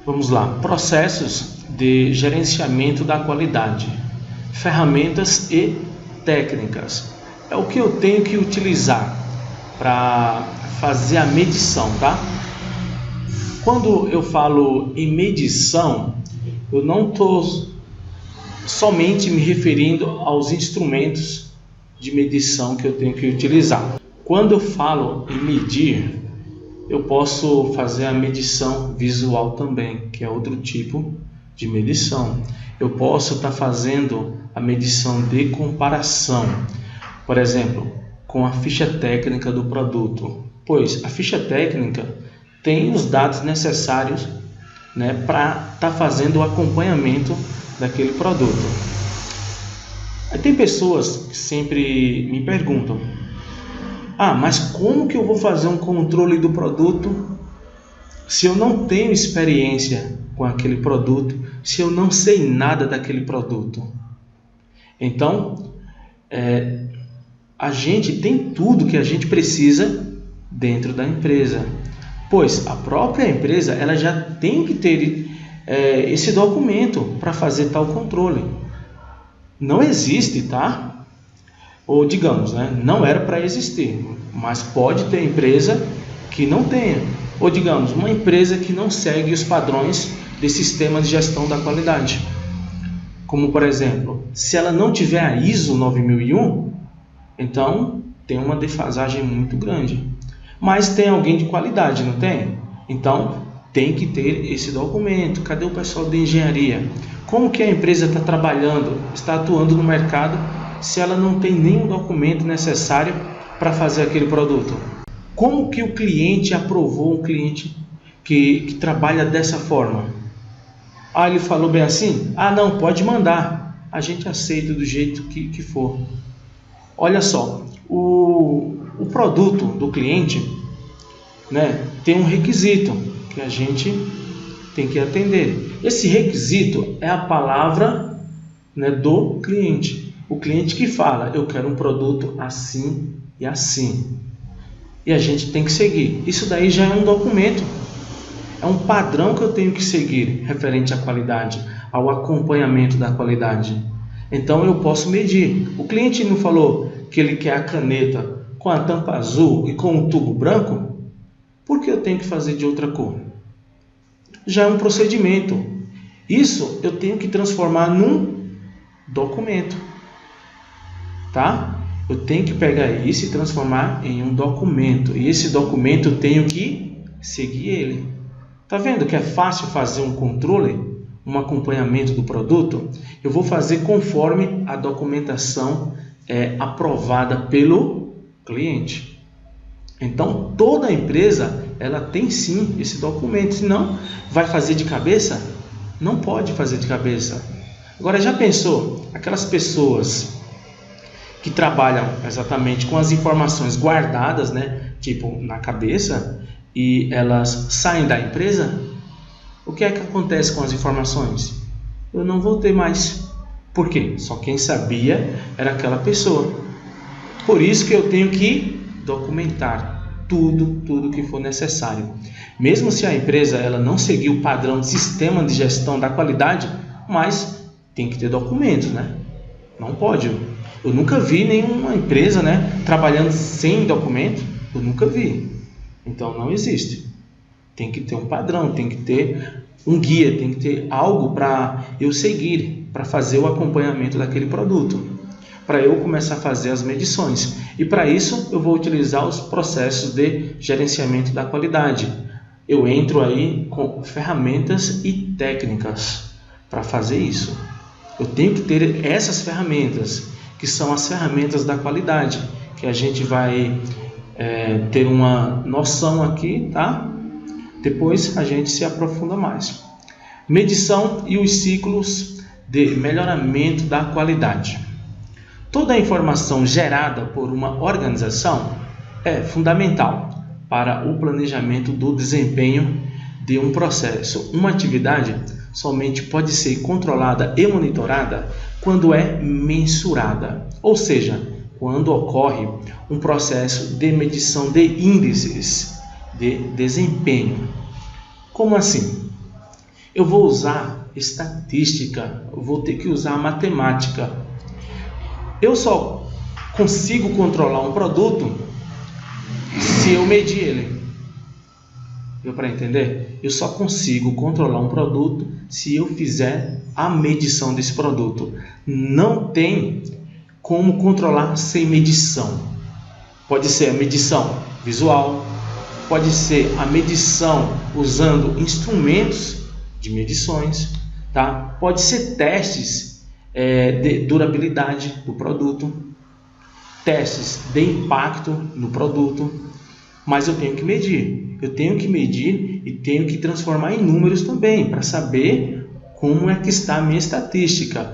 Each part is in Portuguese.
Vamos lá, processos de gerenciamento da qualidade, ferramentas e técnicas. É o que eu tenho que utilizar para fazer a medição, tá? Quando eu falo em medição, eu não estou somente me referindo aos instrumentos de medição que eu tenho que utilizar. Quando eu falo em medir, eu posso fazer a medição visual também, que é outro tipo de medição. Eu posso estar fazendo a medição de comparação, por exemplo, com a ficha técnica do produto, pois a ficha técnica tem os dados necessários, né, para estar fazendo o acompanhamento daquele produto. Aí tem pessoas que sempre me perguntam: mas como que eu vou fazer um controle do produto se eu não tenho experiência com aquele produto, se eu não sei nada daquele produto? Então, a gente tem tudo que a gente precisa dentro da empresa, pois a própria empresa ela já tem que ter esse documento para fazer tal controle. Não existe, tá? Ou digamos, né, não era para existir, mas pode ter empresa que não tenha, ou digamos, uma empresa que não segue os padrões de sistema de gestão da qualidade, como por exemplo, se ela não tiver a ISO 9001, então tem uma defasagem muito grande. Mas tem alguém de qualidade, não tem? Então tem que ter esse documento. Cadê o pessoal de engenharia? Como que a empresa está trabalhando, está atuando no mercado, se ela não tem nenhum documento necessário para fazer aquele produto? Como que o cliente aprovou um cliente que trabalha dessa forma? Ele falou bem assim? Não, pode mandar. A gente aceita do jeito que for. Olha só, o produto do cliente, né, tem um requisito que a gente tem que atender. Esse requisito é a palavra, né, do cliente. O cliente que fala: eu quero um produto assim e assim. E a gente tem que seguir. Isso daí já é um documento. É um padrão que eu tenho que seguir referente à qualidade, ao acompanhamento da qualidade. Então eu posso medir. O cliente não falou que ele quer a caneta com a tampa azul e com o tubo branco? Por que eu tenho que fazer de outra cor? Já é um procedimento. Isso eu tenho que transformar num documento. Tá? Eu tenho que pegar isso e transformar em um documento. E esse documento eu tenho que seguir ele. Tá vendo que é fácil fazer um controle, um acompanhamento do produto? Eu vou fazer conforme a documentação é aprovada pelo cliente. Então toda empresa ela tem sim esse documento. Senão vai fazer de cabeça? Não pode fazer de cabeça. Agora, já pensou aquelas pessoas que trabalham exatamente com as informações guardadas, né, tipo na cabeça, e elas saem da empresa? O que é que acontece com as informações? Eu não vou ter mais. Por quê? Só quem sabia era aquela pessoa. Por isso que eu tenho que documentar tudo que for necessário. Mesmo se a empresa ela não seguir o padrão de sistema de gestão da qualidade, mas tem que ter documentos, né? Não pode. Eu nunca vi nenhuma empresa, né, trabalhando sem documento. Eu nunca vi. Então não existe. Tem que ter um padrão, tem que ter um guia, tem que ter algo para eu seguir, para fazer o acompanhamento daquele produto, para eu começar a fazer as medições. E para isso eu vou utilizar os processos de gerenciamento da qualidade. Eu entro aí com ferramentas e técnicas para fazer isso. Eu tenho que ter essas ferramentas, que são as ferramentas da qualidade, que a gente vai ter uma noção aqui, tá? Depois a gente se aprofunda mais. Medição e os ciclos de melhoramento da qualidade. Toda a informação gerada por uma organização é fundamental para o planejamento do desempenho de um processo. Uma atividade somente pode ser controlada e monitorada quando é mensurada, ou seja, quando ocorre um processo de medição de índices de desempenho. Como assim? Eu vou usar estatística, eu vou ter que usar matemática. Eu só consigo controlar um produto se eu medir ele. Deu para entender? Eu só consigo controlar um produto se eu fizer a medição desse produto. Não tem como controlar sem medição. Pode ser a medição visual, pode ser a medição usando instrumentos de medições, tá? Pode ser testes de durabilidade do produto, testes de impacto no produto, mas eu tenho que medir. Eu tenho que medir e tenho que transformar em números também, para saber como é que está a minha estatística,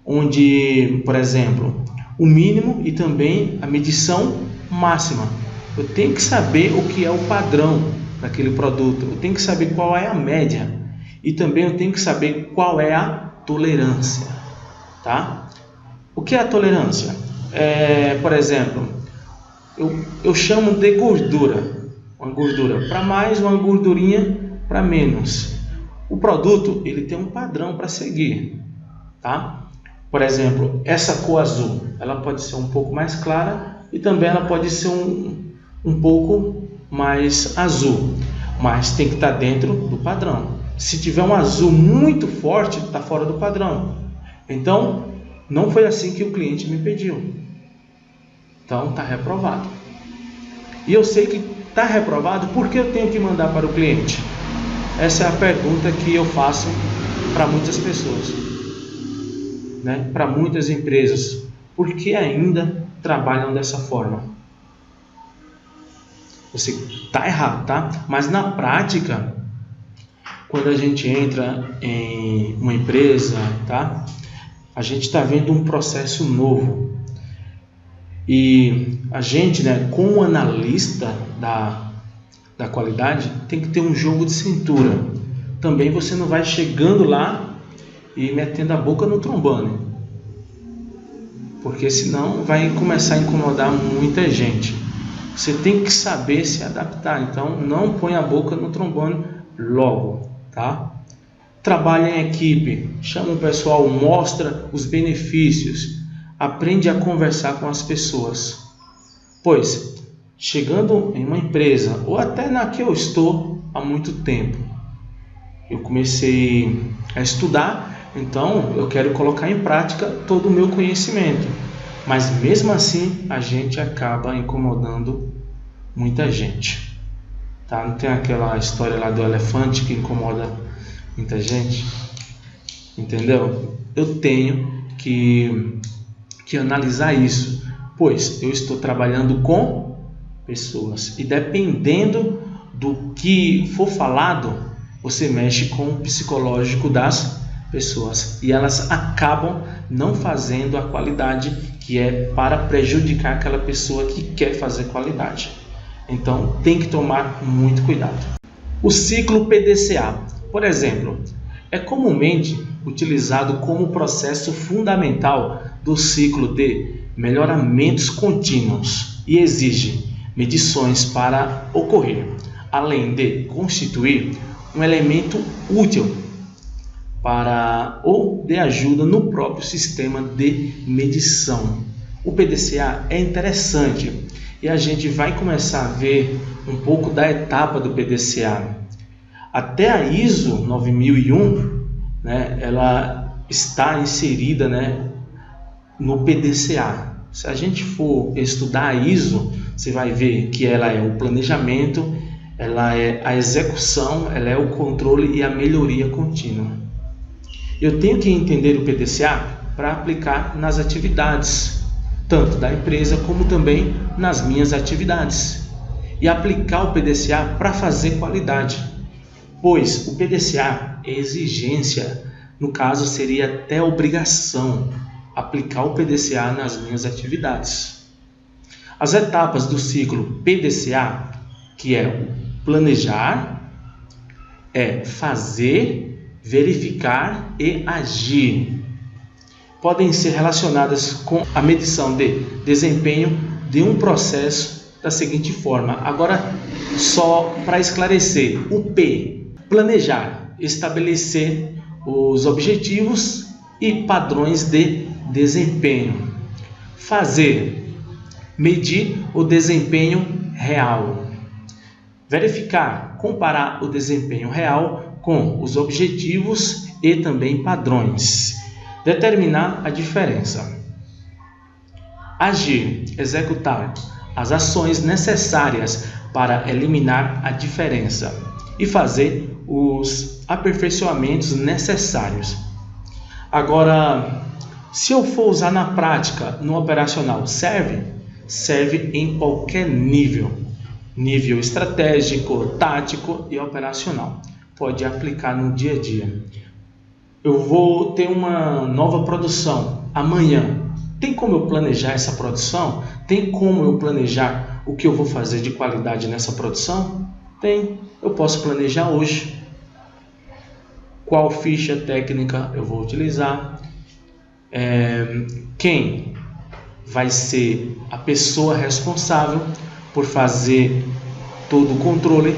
onde, por exemplo, o mínimo e também a medição máxima. Eu tenho que saber o que é o padrão para aquele produto, eu tenho que saber qual é a média e também eu tenho que saber qual é a tolerância, tá? O que é a tolerância? Por exemplo, eu chamo de gordura, uma gordura para mais, uma gordurinha para menos. O produto ele tem um padrão para seguir, tá? Por exemplo, essa cor azul, ela pode ser um pouco mais clara e também ela pode ser um pouco mais azul, mas tem que estar dentro do padrão. Se tiver um azul muito forte, está fora do padrão. Então, não foi assim que o cliente me pediu. Então, está reprovado. E eu sei que está reprovado porque eu tenho que mandar para o cliente. Essa é a pergunta que eu faço para muitas pessoas, né? Para muitas empresas. Por que ainda trabalham dessa forma? Você está errado, tá? Mas na prática, quando a gente entra em uma empresa, tá? A gente está vendo um processo novo. E a gente, né, como analista da qualidade, tem que ter um jogo de cintura. Também você não vai chegando lá e metendo a boca no trombone, porque senão vai começar a incomodar muita gente. Você tem que saber se adaptar, então não põe a boca no trombone logo, tá? Trabalha em equipe, chama o pessoal, mostra os benefícios, aprende a conversar com as pessoas. Pois, chegando em uma empresa, ou até na que eu estou há muito tempo, eu comecei a estudar, então eu quero colocar em prática todo o meu conhecimento. Mas mesmo assim, a gente acaba incomodando muita gente. Tá? Não tem aquela história lá do elefante que incomoda muita gente? Entendeu? Eu tenho que analisar isso, pois eu estou trabalhando com pessoas. E dependendo do que for falado, você mexe com o psicológico das pessoas. E elas acabam não fazendo a qualidade que é para prejudicar aquela pessoa que quer fazer qualidade. Então tem que tomar muito cuidado. O ciclo PDCA, por exemplo, é comumente utilizado como processo fundamental do ciclo de melhoramentos contínuos e exige medições para ocorrer, além de constituir um elemento útil para ou de ajuda no próprio sistema de medição. O PDCA é interessante e a gente vai começar a ver um pouco da etapa do PDCA. Até a ISO 9001, né, ela está inserida, né, no PDCA. Se a gente for estudar a ISO, você vai ver que ela é o planejamento, ela é a execução, ela é o controle e a melhoria contínua. Eu tenho que entender o PDCA para aplicar nas atividades, tanto da empresa como também nas minhas atividades. E aplicar o PDCA para fazer qualidade, pois o PDCA é exigência, no caso seria até obrigação aplicar o PDCA nas minhas atividades. As etapas do ciclo PDCA, que é o planejar, é fazer, verificar e agir, podem ser relacionadas com a medição de desempenho de um processo da seguinte forma. Agora, só para esclarecer, o P, planejar, estabelecer os objetivos e padrões de desempenho. Fazer, medir o desempenho real. Verificar, comparar o desempenho real com os objetivos e também padrões. Determinar a diferença. Agir, executar as ações necessárias para eliminar a diferença e fazer os aperfeiçoamentos necessários. Agora, se eu for usar na prática, no operacional, serve? Serve em qualquer nível. Nível estratégico, tático e operacional. Pode aplicar no dia a dia. Eu vou ter uma nova produção amanhã. Tem como eu planejar essa produção? Tem como eu planejar o que eu vou fazer de qualidade nessa produção? Tem. Eu posso planejar hoje. Qual ficha técnica eu vou utilizar? Quem vai ser a pessoa responsável por fazer todo o controle?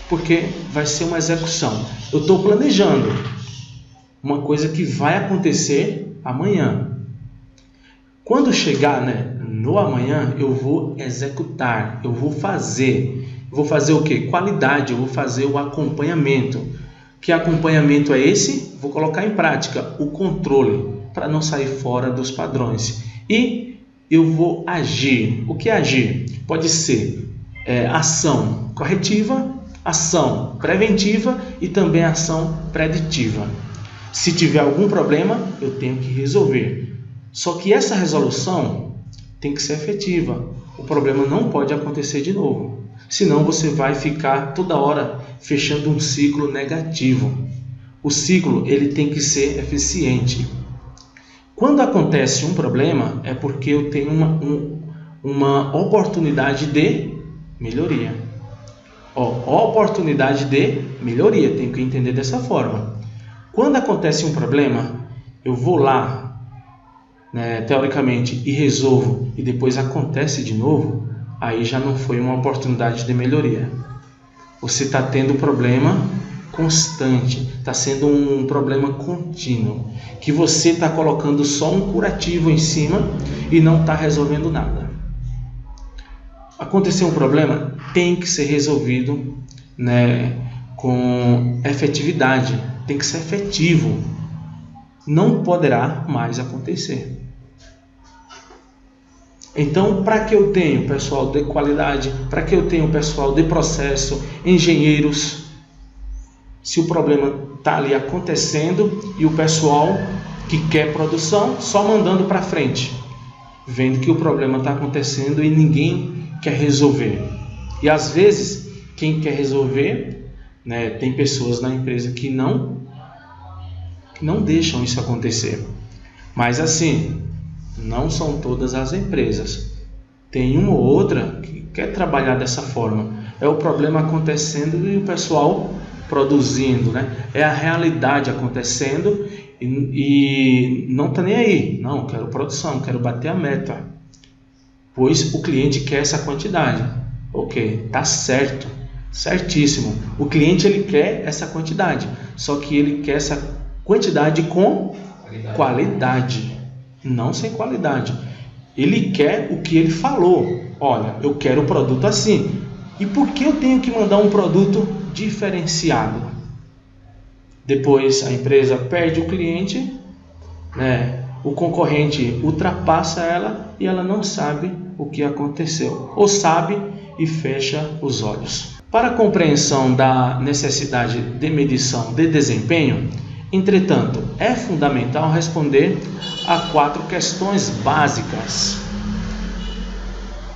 Porque vai ser uma execução. Eu estou planejando uma coisa que vai acontecer amanhã. Quando chegar, no amanhã, eu vou executar, eu vou fazer. Eu vou fazer o quê? Qualidade, eu vou fazer o acompanhamento. Que acompanhamento é esse? Vou colocar em prática o controle, para não sair fora dos padrões. E eu vou agir. O que é agir? Pode ser ação corretiva, ação preventiva e também ação preditiva. Se tiver algum problema, eu tenho que resolver. Só que essa resolução tem que ser efetiva. O problema não pode acontecer de novo. Senão você vai ficar toda hora fechando um ciclo negativo. O ciclo ele tem que ser eficiente. Quando acontece um problema, é porque eu tenho uma oportunidade de melhoria. Oportunidade de melhoria, tenho que entender dessa forma. Quando acontece um problema, eu vou lá, teoricamente, e resolvo, e depois acontece de novo, aí já não foi uma oportunidade de melhoria. Você está tendo problema constante, está sendo um problema contínuo, que você está colocando só um curativo em cima e não está resolvendo nada. Aconteceu um problema, tem que ser resolvido com efetividade, tem que ser efetivo, não poderá mais acontecer. Então, para que eu tenha pessoal de qualidade, para que eu tenha pessoal de processo, engenheiros, se o problema está ali acontecendo e o pessoal que quer produção só mandando para frente, vendo que o problema está acontecendo e ninguém quer resolver. E às vezes, quem quer resolver, tem pessoas na empresa que não deixam isso acontecer. Mas assim, não são todas as empresas. Tem uma ou outra que quer trabalhar dessa forma. É o problema acontecendo e o pessoal produzindo, É a realidade acontecendo e não está nem aí. Não, quero produção, quero bater a meta. Pois o cliente quer essa quantidade. Ok, tá certo, certíssimo. O cliente ele quer essa quantidade, só que ele quer essa quantidade com qualidade, não sem qualidade. Ele quer o que ele falou. Olha, eu quero o produto assim. E por que eu tenho que mandar um produto diferenciado? Depois a empresa perde o cliente, o concorrente ultrapassa ela e ela não sabe o que aconteceu. Ou sabe e fecha os olhos. Para a compreensão da necessidade de medição de desempenho, entretanto, é fundamental responder a 4 questões básicas.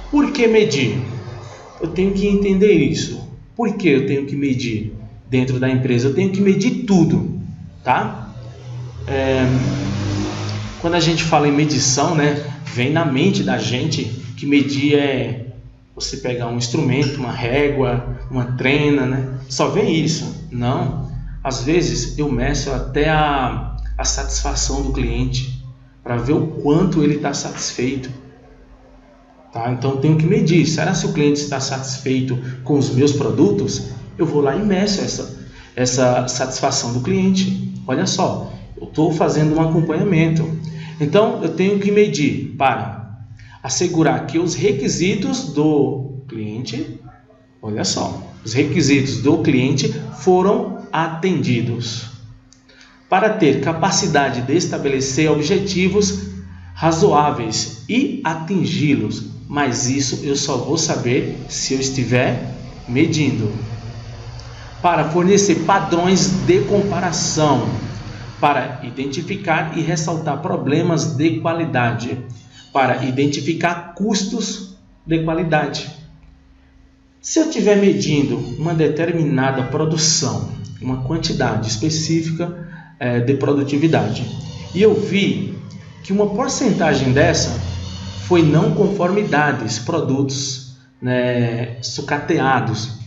Por que medir? Eu tenho que entender isso. Por que eu tenho que medir? Dentro da empresa eu tenho que medir tudo, tá? Quando a gente fala em medição, vem na mente da gente que medir é você pegar um instrumento, uma régua, uma trena, Só vem isso. Não. Às vezes eu meço até a satisfação do cliente para ver o quanto ele está satisfeito. Tá? Então eu tenho que medir. Será que o cliente está satisfeito com os meus produtos? Eu vou lá e meço essa satisfação do cliente. Olha só, eu estou fazendo um acompanhamento. Então, eu tenho que medir para assegurar que os requisitos do cliente, olha só, os requisitos do cliente foram atendidos. Para ter capacidade de estabelecer objetivos razoáveis e atingi-los, mas isso eu só vou saber se eu estiver medindo. Para fornecer padrões de comparação, para identificar e ressaltar problemas de qualidade, para identificar custos de qualidade. Se eu estiver medindo uma determinada produção, uma quantidade específica de produtividade, e eu vi que uma porcentagem dessa foi não conformidades, produtos sucateados,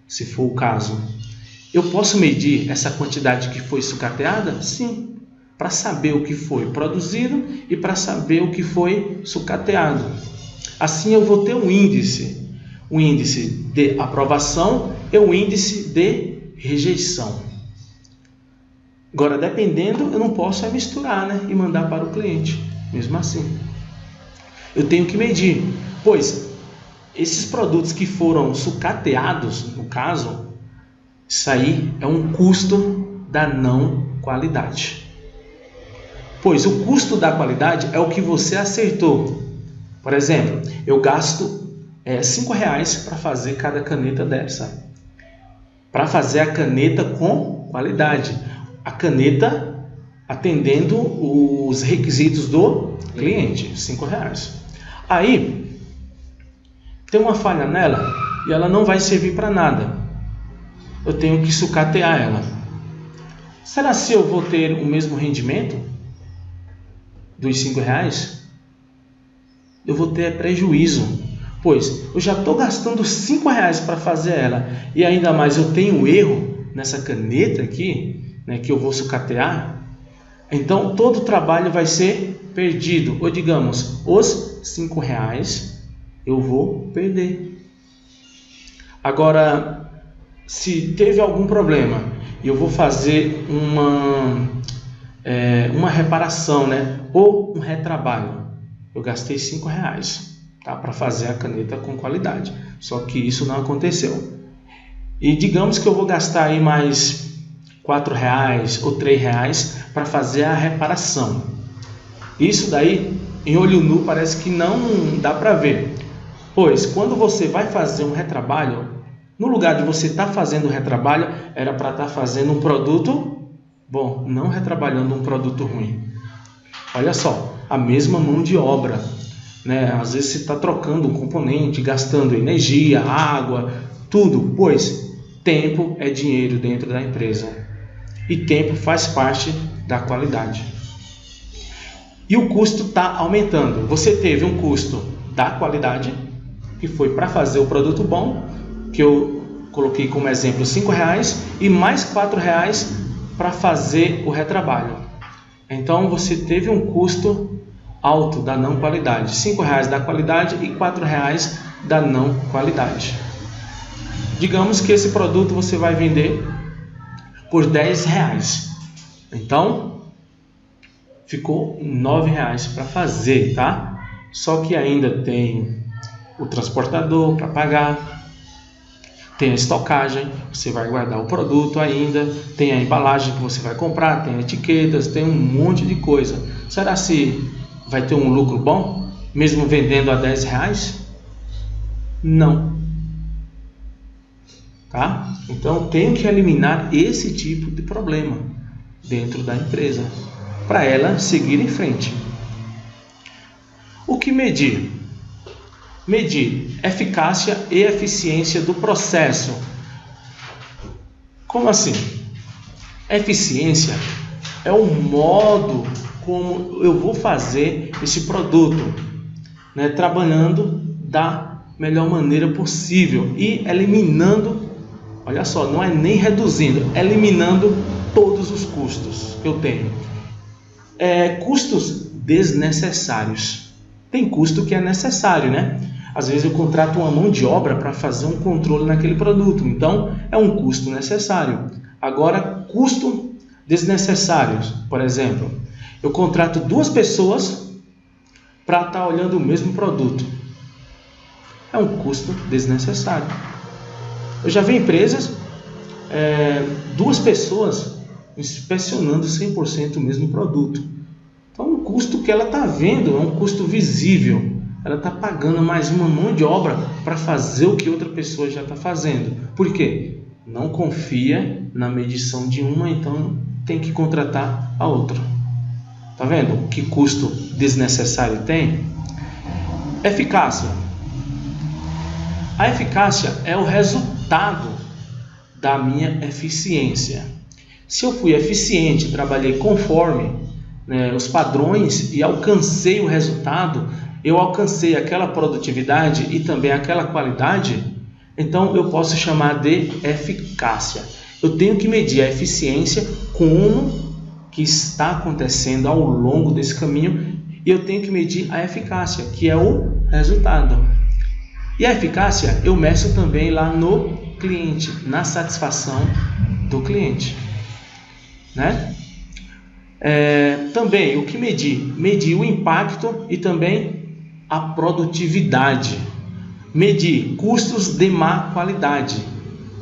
se for o caso. Eu posso medir essa quantidade que foi sucateada? Sim, para saber o que foi produzido e para saber o que foi sucateado. Assim eu vou ter um índice de aprovação e um índice de rejeição. Agora, dependendo, eu não posso misturar, e mandar para o cliente. Mesmo assim, eu tenho que medir, pois esses produtos que foram sucateados, no caso, isso aí é um custo da não qualidade. Pois o custo da qualidade é o que você acertou. Por exemplo, eu gasto R$5 para fazer cada caneta dessa. Para fazer a caneta com qualidade. A caneta atendendo os requisitos do cliente, R$5. Aí, tem uma falha nela e ela não vai servir para nada. Eu tenho que sucatear ela. Será se eu vou ter o mesmo rendimento dos R$5? Eu vou ter prejuízo, pois eu já estou gastando R$5 para fazer ela e ainda mais eu tenho erro nessa caneta aqui, que eu vou sucatear. Então todo o trabalho vai ser perdido, ou digamos, os R$5 eu vou perder. Agora, se teve algum problema e eu vou fazer uma reparação, ou um retrabalho, eu gastei R$5, para fazer a caneta com qualidade. Só que isso não aconteceu. E digamos que eu vou gastar aí mais R$4 ou R$3 para fazer a reparação. Isso daí, em olho nu, parece que não dá para ver. Pois, quando você vai fazer um retrabalho, no lugar de você estar fazendo um retrabalho, era para estar fazendo um produto bom, não retrabalhando um produto ruim. Olha só, a mesma mão de obra, Às vezes você está trocando um componente, gastando energia, água, tudo, pois tempo é dinheiro dentro da empresa e tempo faz parte da qualidade. E o custo está aumentando. Você teve um custo da qualidade, que foi para fazer o produto bom, que eu coloquei como exemplo R$5, e mais R$4 para fazer o retrabalho. Então você teve um custo alto da não qualidade, R$5 da qualidade e R$4 da não qualidade. Digamos que esse produto você vai vender por R$10. Então ficou R$9 para fazer, tá? Só que ainda tem o transportador para pagar, tem a estocagem, você vai guardar o produto ainda, tem a embalagem que você vai comprar, tem etiquetas, tem um monte de coisa. Será se vai ter um lucro bom, mesmo vendendo a R$10? Não. Tá? Então, tenho que eliminar esse tipo de problema dentro da empresa, para ela seguir em frente. O que medir? Medir eficácia e eficiência do processo. Como assim? Eficiência é o modo como eu vou fazer esse produto, trabalhando da melhor maneira possível e eliminando, olha só, não é nem reduzindo, eliminando todos os custos que eu tenho. Custos desnecessários. Tem custo que é necessário, Às vezes eu contrato uma mão de obra para fazer um controle naquele produto, então é um custo necessário. Agora, custo desnecessários, por exemplo, eu contrato 2 pessoas para estar olhando o mesmo produto. É um custo desnecessário. Eu já vi empresas, 2 pessoas inspecionando 100% o mesmo produto. Então, o custo que ela está vendo é um custo visível. Ela está pagando mais uma mão de obra para fazer o que outra pessoa já está fazendo. Por quê? Não confia na medição de uma, então tem que contratar a outra. Tá vendo que custo desnecessário tem? Eficácia. A eficácia é o resultado da minha eficiência. Se eu fui eficiente, trabalhei conforme, né, os padrões e alcancei o resultado, eu alcancei aquela produtividade e também aquela qualidade, então eu posso chamar de eficácia. Eu tenho que medir a eficiência como que está acontecendo ao longo desse caminho e eu tenho que medir a eficácia, que é o resultado. E a eficácia eu meço também lá no cliente, na satisfação do cliente, né? Também o que medir? Medir o impacto e também a produtividade. Medir custos de má qualidade,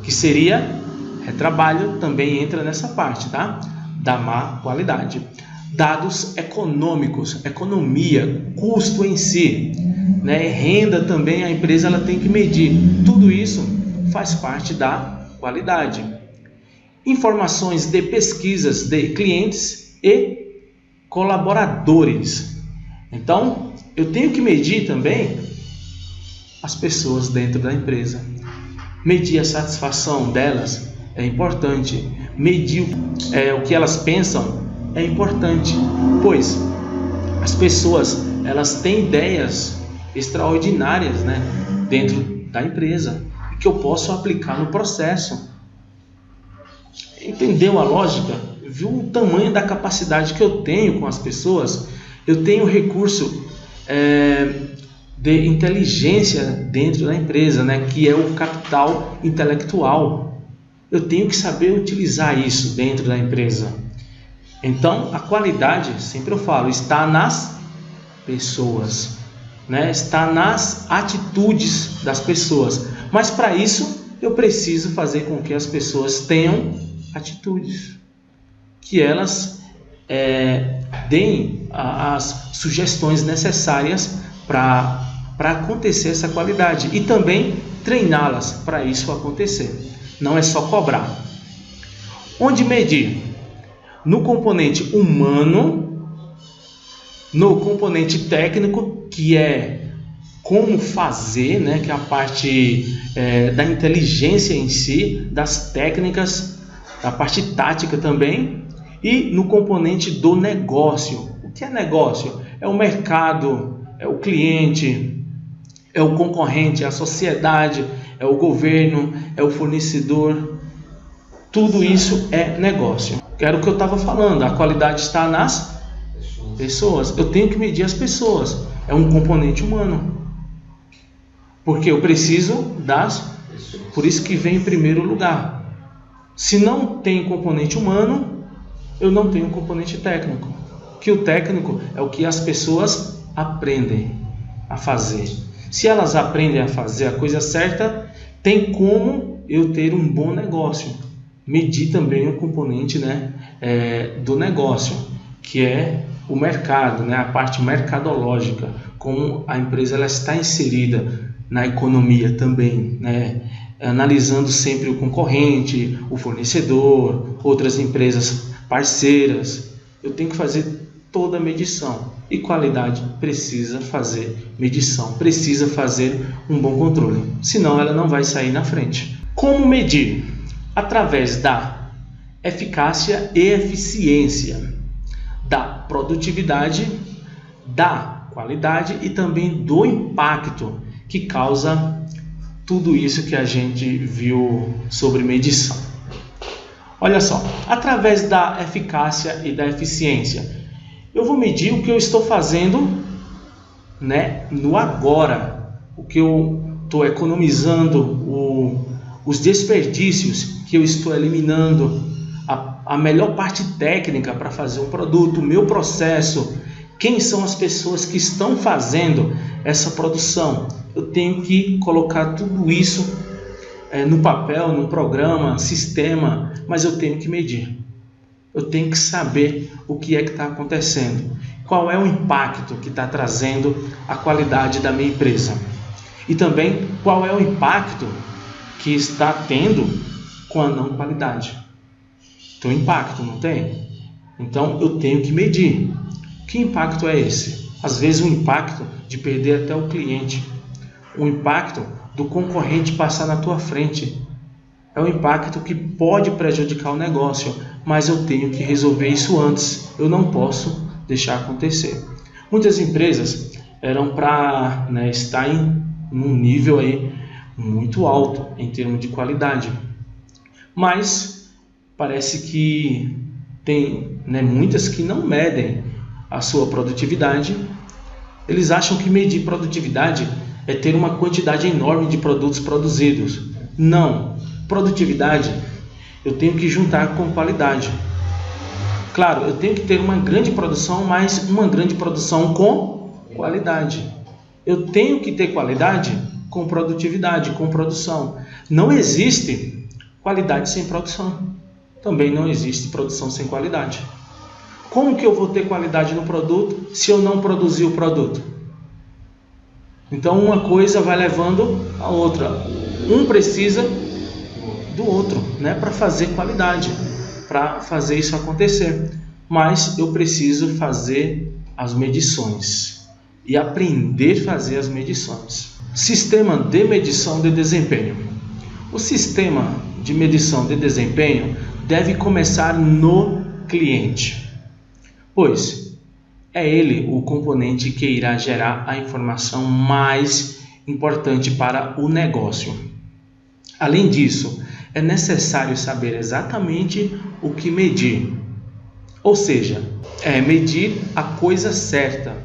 que seria retrabalho, também entra nessa parte, tá? Da má qualidade. Dados econômicos, economia, custo em si, né? Renda também, a empresa ela tem que medir. Tudo isso faz parte da qualidade. Informações de pesquisas de clientes e colaboradores. Então, eu tenho que medir também as pessoas dentro da empresa. Medir a satisfação delas é importante. Medir o que elas pensam é importante, pois as pessoas elas têm ideias extraordinárias, né, dentro da empresa que eu posso aplicar no processo. Entendeu a lógica? Viu o tamanho da capacidade que eu tenho com as pessoas? Eu tenho recurso de inteligência dentro da empresa, né, que é o capital intelectual. Eu tenho que saber utilizar isso dentro da empresa. Então, a qualidade, sempre eu falo, está nas pessoas, né? Está nas atitudes das pessoas. Mas para isso, eu preciso fazer com que as pessoas tenham atitudes, que elas deem as sugestões necessárias para acontecer essa qualidade e também treiná-las para isso acontecer. Não é só cobrar. Onde medir? No componente humano, no componente técnico, que é como fazer, né, que é a parte da inteligência em si, das técnicas, da parte tática também, e no componente do negócio. O que é negócio? É o mercado, é o cliente, é o concorrente, é a sociedade, é o governo, é o fornecedor. Tudo isso é negócio. Era o que eu estava falando, a qualidade está nas pessoas. Eu tenho que medir as pessoas. É um componente humano. Porque eu preciso das pessoas. Por isso que vem em primeiro lugar. Se não tem componente humano, eu não tenho componente técnico. Que o técnico é o que as pessoas aprendem a fazer. Se elas aprendem a fazer a coisa certa, tem como eu ter um bom negócio. Medir também o componente, né, do negócio, que é o mercado, né, a parte mercadológica, como a empresa ela está inserida na economia também, né, analisando sempre o concorrente, o fornecedor, outras empresas parceiras. Eu tenho que fazer toda a medição e qualidade precisa fazer medição, precisa fazer um bom controle, senão ela não vai sair na frente. Como medir? Através da eficácia e eficiência, da produtividade, da qualidade e também do impacto que causa tudo isso que a gente viu sobre medição. Olha só, através da eficácia e da eficiência, eu vou medir o que eu estou fazendo, né, no agora, o que eu estou economizando, os desperdícios que eu estou eliminando, a melhor parte técnica para fazer um produto, o meu processo, quem são as pessoas que estão fazendo essa produção. Eu tenho que colocar tudo isso no papel, no programa, sistema, mas eu tenho que medir. Eu tenho que saber o que é que está acontecendo, qual é o impacto que está trazendo a qualidade da minha empresa e também qual é o impacto que está tendo com a não qualidade. Tem impacto, não tem? Então eu tenho que medir. Que impacto é esse? Às vezes o impacto de perder até o cliente, o impacto do concorrente passar na tua frente, é um impacto que pode prejudicar o negócio, mas eu tenho que resolver isso antes, eu não posso deixar acontecer. Muitas empresas eram para estar em um nível aí muito alto em termos de qualidade, mas parece que tem muitas que não medem a sua produtividade. Eles acham que medir produtividade é ter uma quantidade enorme de produtos produzidos. Não, produtividade eu tenho que juntar com qualidade. Claro, eu tenho que ter uma grande produção, mas uma grande produção com qualidade. Eu tenho que ter qualidade com produtividade, com produção. Não existe qualidade sem produção. Também não existe produção sem qualidade. Como que eu vou ter qualidade no produto se eu não produzir o produto? Então uma coisa vai levando a outra. Um precisa do outro, para fazer qualidade, para fazer isso acontecer. Mas eu preciso fazer as medições e aprender a fazer as medições. Sistema de medição de desempenho. O sistema de medição de desempenho deve começar no cliente, pois é ele o componente que irá gerar a informação mais importante para o negócio. Além disso, é necessário saber exatamente o que medir, ou seja, medir a coisa certa,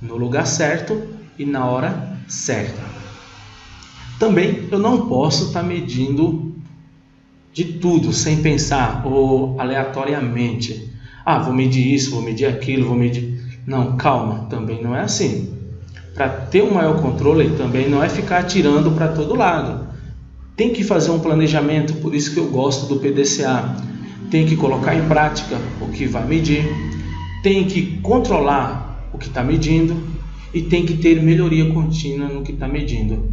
no lugar certo e na hora certa. Também eu não posso estar medindo de tudo sem pensar ou aleatoriamente. Vou medir isso, vou medir aquilo, vou medir... Não, calma, também não é assim. Para ter um maior controle também não é ficar atirando para todo lado. Tem que fazer um planejamento, por isso que eu gosto do PDCA. Tem que colocar em prática o que vai medir, tem que controlar o que está medindo e tem que ter melhoria contínua no que está medindo.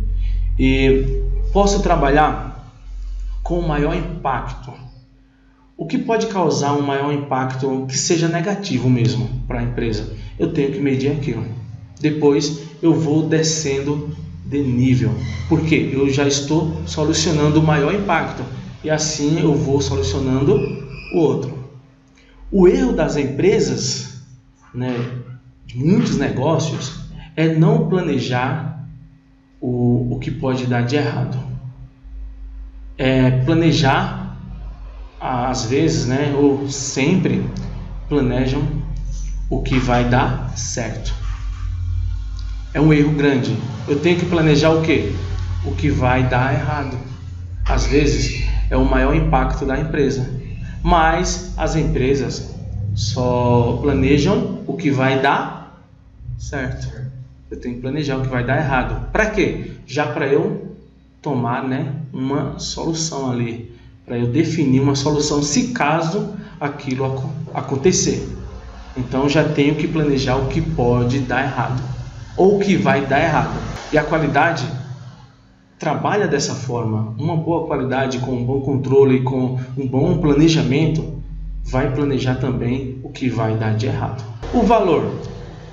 E posso trabalhar com maior impacto. O que pode causar um maior impacto que seja negativo mesmo para a empresa? Eu tenho que medir aquilo. Depois eu vou descendo de nível, porque eu já estou solucionando o maior impacto e assim eu vou solucionando o outro. O erro das empresas, de muitos negócios, é não planejar o que pode dar de errado. Planejar, às vezes, ou sempre planejam o que vai dar certo. É um erro grande. Eu tenho que planejar o quê? O que vai dar errado. Às vezes é o maior impacto da empresa. Mas as empresas só planejam o que vai dar certo. Eu tenho que planejar o que vai dar errado. Para quê? Já para eu tomar uma solução ali. Para eu definir uma solução se caso aquilo acontecer. Então já tenho que planejar o que pode dar errado ou o que vai dar errado. E a qualidade trabalha dessa forma. Uma boa qualidade com um bom controle, com um bom planejamento, vai planejar também o que vai dar de errado. O valor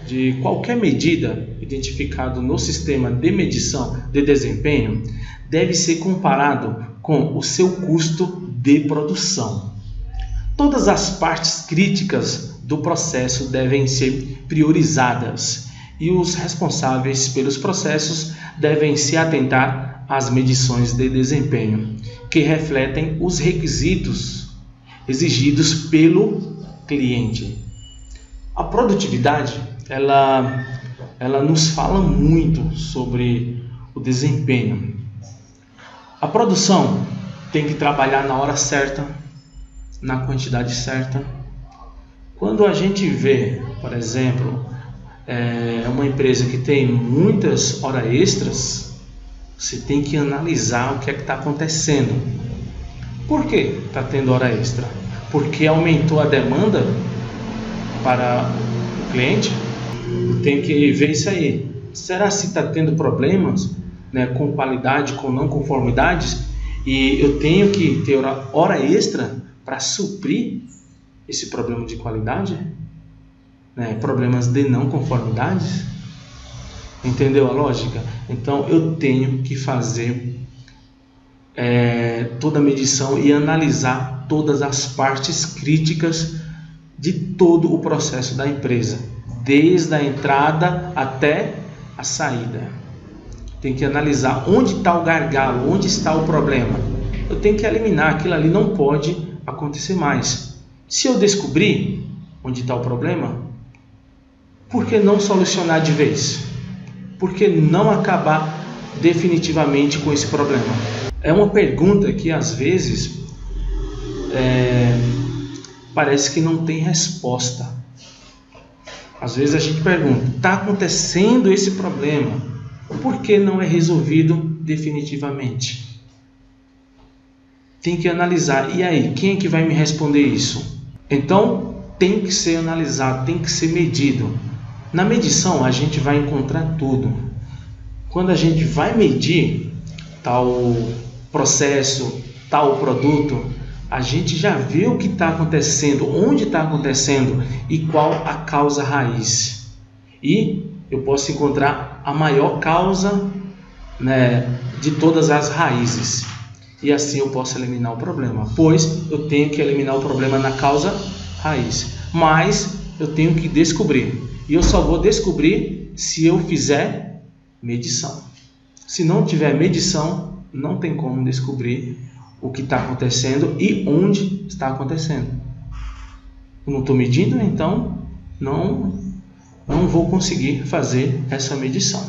de qualquer medida identificado no sistema de medição de desempenho deve ser comparado com o seu custo de produção. Todas as partes críticas do processo devem ser priorizadas e os responsáveis pelos processos devem se atentar às medições de desempenho, que refletem os requisitos exigidos pelo cliente. A produtividade, ela nos fala muito sobre o desempenho. A produção tem que trabalhar na hora certa, na quantidade certa. Quando a gente vê, por exemplo, uma empresa que tem muitas horas extras, você tem que analisar o que é que está acontecendo. Por que está tendo hora extra? Porque aumentou a demanda para o cliente? Tem que ver isso aí. Será se está tendo problemas, né, com qualidade, com não conformidades, e eu tenho que ter hora extra para suprir esse problema de qualidade, né, problemas de não conformidades? Entendeu a lógica? Então eu tenho que fazer toda a medição e analisar todas as partes críticas de todo o processo da empresa, desde a entrada até a saída. Tem que analisar onde está o gargalo, onde está o problema. Eu tenho que eliminar, aquilo ali não pode acontecer mais. Se eu descobrir onde está o problema, por que não solucionar de vez? Por que não acabar definitivamente com esse problema? É uma pergunta que às vezes parece que não tem resposta. Às vezes a gente pergunta, está acontecendo esse problema, por que não é resolvido definitivamente? Tem que analisar, e aí, quem é que vai me responder isso? Então tem que ser analisado, tem que ser medido. Na medição a gente vai encontrar tudo. Quando a gente vai medir tal processo, tal produto, a gente já vê o que está acontecendo, onde está acontecendo e qual a causa raiz. E eu posso encontrar a maior causa, né, de todas as raízes. E assim eu posso eliminar o problema, pois eu tenho que eliminar o problema na causa raiz. Mas eu tenho que descobrir. E eu só vou descobrir se eu fizer medição. Se não tiver medição, não tem como descobrir o que está acontecendo e onde está acontecendo. Eu não estou medindo, então não vou conseguir fazer essa medição.